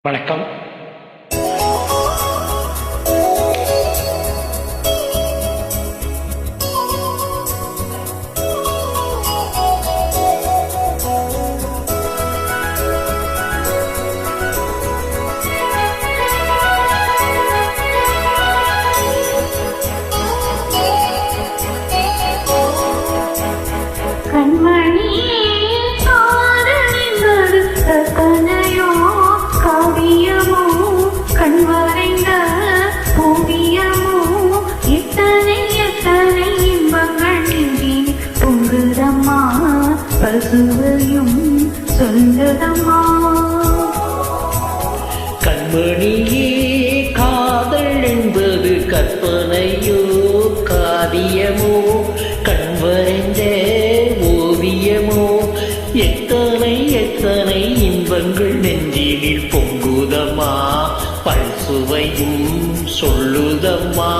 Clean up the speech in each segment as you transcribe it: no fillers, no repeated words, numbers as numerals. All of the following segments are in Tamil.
வணக்கம். பசுவையும் சொல்லுதம்மா கண்மணியே, காதல் என்பது கற்பனையோ காவியமோ கண்வரைந்த ஓவியமோ எத்தனை எத்தனை இன்பங்கள் நெஞ்சினில் பொங்குதம்மா பல்சுவையும் சொல்லுதம்மா.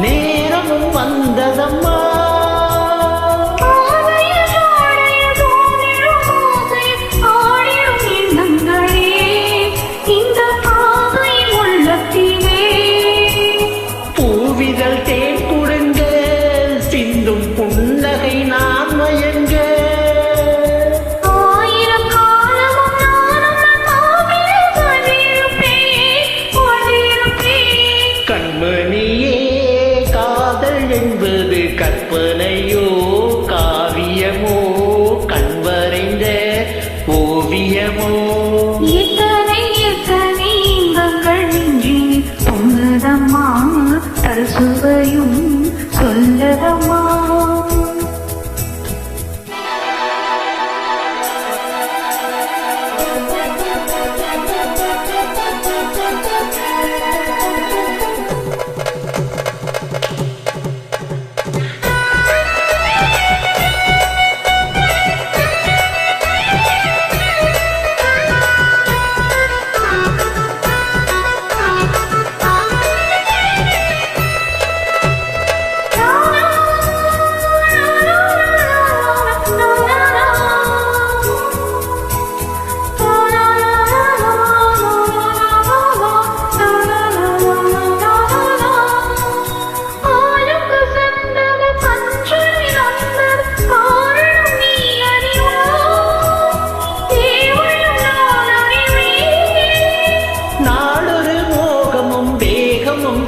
நேரமும் வந்ததம்மா, பூவிதழ் தேன் கொடுங்க சிந்தும் புன்னகை நான் மயங்க கண்மணியே, என்பது கற்பனையோ காவியமோ கண்வரைந்த ஓவியமோ எத்தனை எத்தனை இன்பங்கள் நெஞ்சில் பொங்குதம்மா பல்சுவையும் சொல்லதம்மா.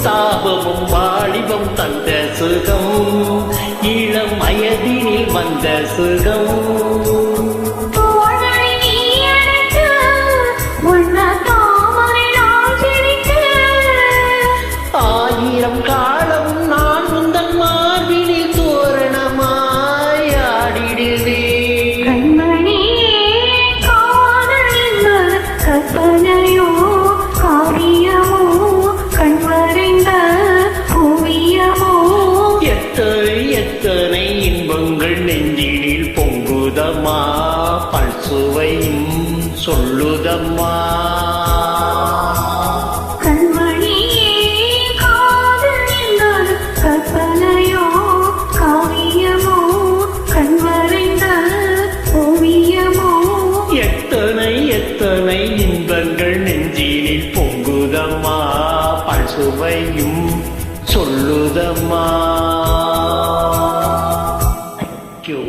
தாபமும் வாலிபம் தந்த சுகம் இளம் வயதினில் வந்த சுகம் ஆயிரம் காலம் நான் உந்தன் மார்பினில் தோரணமாய் ஆடிடுவேன். கற்பனையோ காவியமோ கண்வரைந்த ஓவியமோ எத்தனை எத்தனை இன்பங்கள் நெஞ்சினில் பொங்குதம்மா பல்சுவையும் சொல்லுதம்மா. கண்மணியே, காதல் என்பது கற்பனையோ காவியமோ கண்வரைந்த ஓவியமோ எத்தனை எத்தனை இன்பங்கள் நெஞ்சினில் பொங்குதம்மா பல்சுவையும் சொல்லுதம்மா. Thank you.